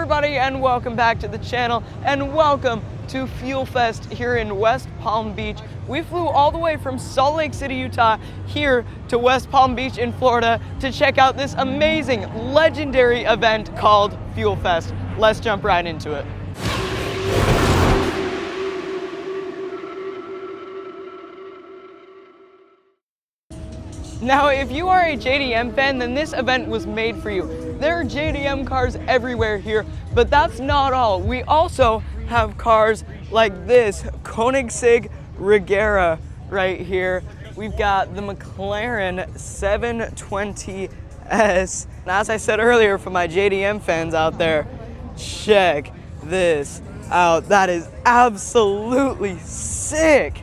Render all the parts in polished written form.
everybody, and welcome back to the channel, and welcome to FuelFest here in West Palm Beach. We flew all the way from Salt Lake City, Utah here to West Palm Beach in Florida to check out this amazing, legendary event called FuelFest. Let's jump right into it. Now, if you are a JDM fan, then this event was made for you. There are JDM cars everywhere here, but that's not all. We also have cars like this Koenigsegg Regera right here. We've got the McLaren 720S. And as I said earlier, for my JDM fans out there, check this out. That is absolutely sick.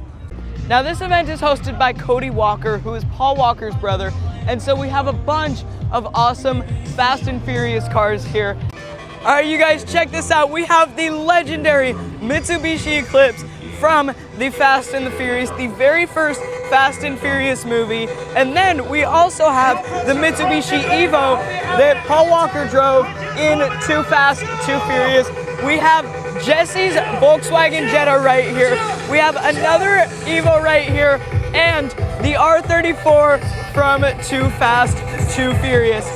Now, this event is hosted by Cody Walker, who is Paul Walker's brother, and so we have a bunch of awesome Fast and Furious cars here. All right, you guys, check this out. We have the legendary Mitsubishi Eclipse from the Fast and the Furious, the very first Fast and Furious movie, and then we also have the Mitsubishi Evo that Paul Walker drove in Too Fast, Too Furious. We have Jesse's Volkswagen Jetta right here. We have another Evo right here, and the R34 from Too Fast, Too Furious.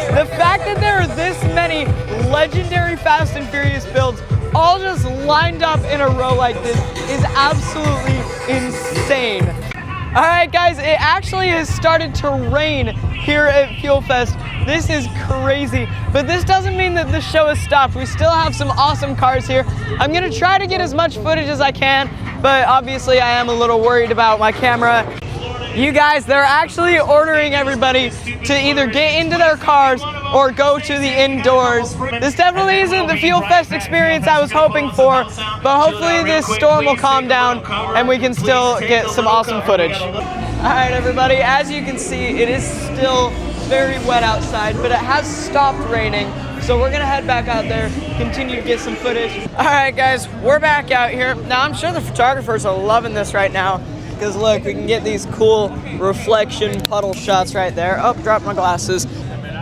The fact that there are this many legendary Fast and Furious builds all just lined up in a row like this is absolutely insane. All right, guys, it actually has started to rain here at FuelFest. This is crazy, but this doesn't mean that the show has stopped. We still have some awesome cars here. I'm gonna try to get as much footage as I can, but obviously I am a little worried about my camera. You guys, they're actually ordering everybody to either get into their cars or go to the indoors. This definitely isn't the FuelFest experience I was hoping for, but hopefully this storm will calm down and we can still get some awesome footage. All right, everybody, as you can see, it is still very wet outside, but it has stopped raining. So we're gonna head back out there, continue to get some footage. All right, guys, we're back out here. Now, I'm sure the photographers are loving this right now, because look, we can get these cool reflection puddle shots right there. Oh, dropped my glasses.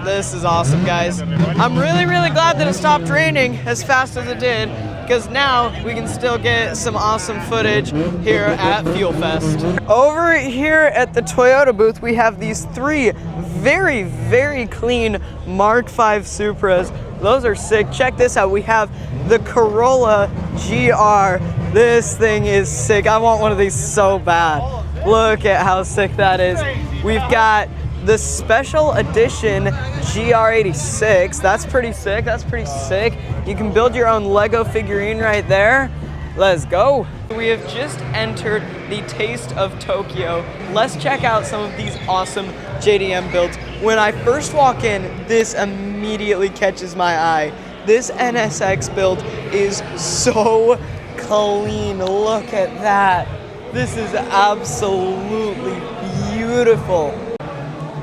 This is awesome, guys. I'm really, really glad that it stopped raining as fast as it did, because now we can still get some awesome footage here at FuelFest. Over here at the Toyota booth, we have these three very, very clean Mark V Supras. Those are sick. Check this out. We have the Corolla GR. This thing is sick. I want one of these so bad. Look at how sick that is. We've got the special edition GR86. That's pretty sick. That's pretty sick. You can build your own Lego figurine right there. Let's go. We have just entered the Taste of Tokyo. Let's check out some of these awesome JDM builds. When I first walk in, this immediately catches my eye. This NSX build is so clean. Look at that. This is absolutely beautiful.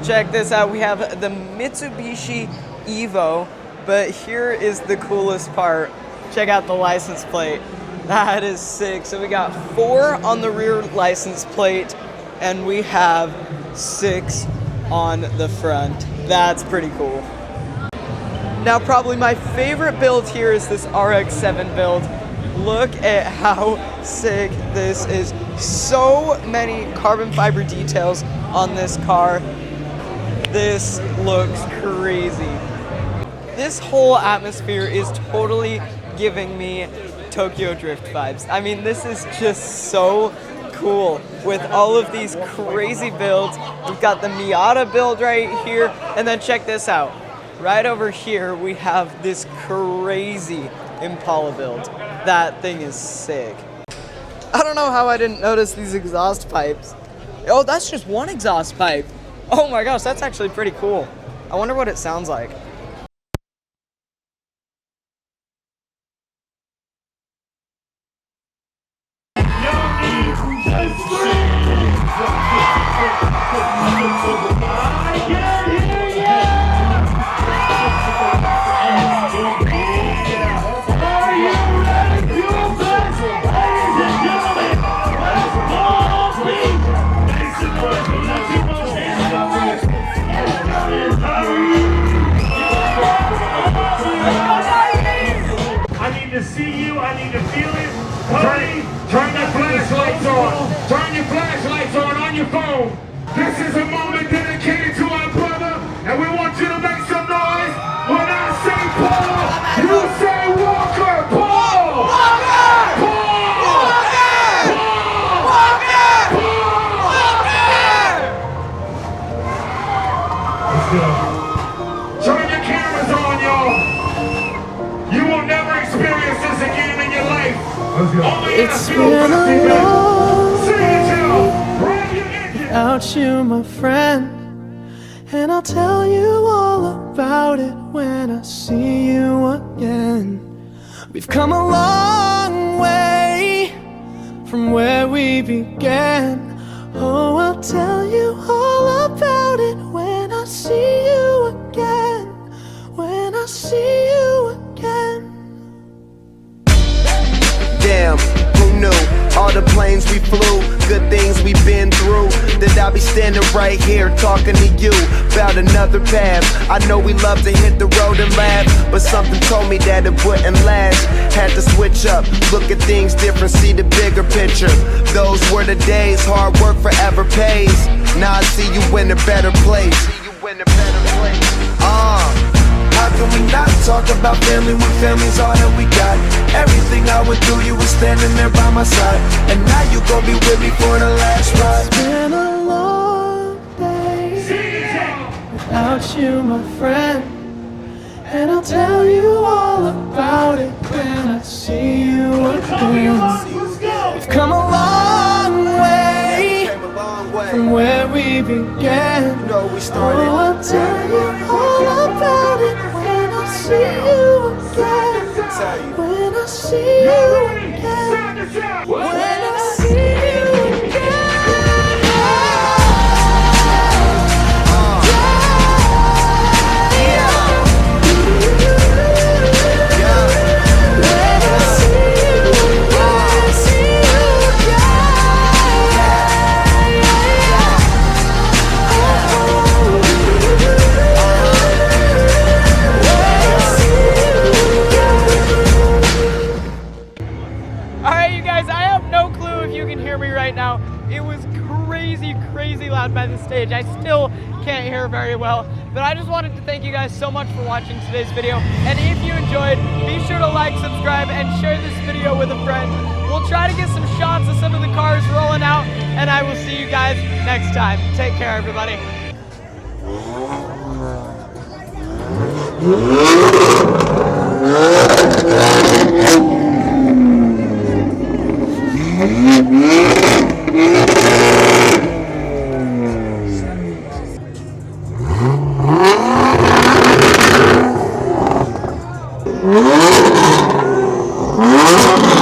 Check this out. We have the Mitsubishi Evo, but here is the coolest part. Check out the license plate. That is sick. So we got 4 on the rear license plate, and we have 6 on the front. That's pretty cool. Now, probably my favorite build here is this RX-7 build. Look at how sick this is. So many carbon fiber details on this car. This looks crazy. This whole atmosphere is totally giving me Tokyo Drift vibes. I mean, this is just so cool with all of these crazy builds. We've got the Miata build right here, and then check this out. Right over here, we have this crazy Impala build. That thing is sick. I don't know how I didn't notice these exhaust pipes. Oh, that's just one exhaust pipe. Oh my gosh, that's actually pretty cool. I wonder what it sounds like. Paul. You say Walker. Paul. Walker! Paul. Walker! Walker! Walker! Let's go. Turn your cameras on, y'all. You will never experience this again in your life. Let's go. It's been a long Sing it, day y'all. Rev your engine. without you, my friend. And I'll tell you all about it when I see you again. We've come a long way from where we began. Oh, I'll tell you all about it when I see you again. When I see you again. Damn, who knew? All the planes we flew, good things we've been through. That I'll be standing right here talking to you about another path. I know we love to hit the road and laugh, but something told me that it wouldn't last. Had to switch up, look at things different, see the bigger picture. Those were the days, hard work forever pays. Now I see you in a better place. How can we not talk about family when family's all that we got? Everything I went through, you were standing there by my side. And now you gon' be with me for the last ride. It's been a long day without you, my friend. And I'll tell you all about it when I see you again. We've come a long way from where we began. Oh, I'll tell you all about it when I see you again. When I see you again. When I see you again. Right now, it was crazy loud by the stage. I still can't hear very well, but I just wanted to thank you guys so much for watching today's video. And if you enjoyed, be sure to like, subscribe, and share this video with a friend. We'll try to get some shots of some of the cars rolling out, and I will see you guys next time. Take care, everybody. Yeah.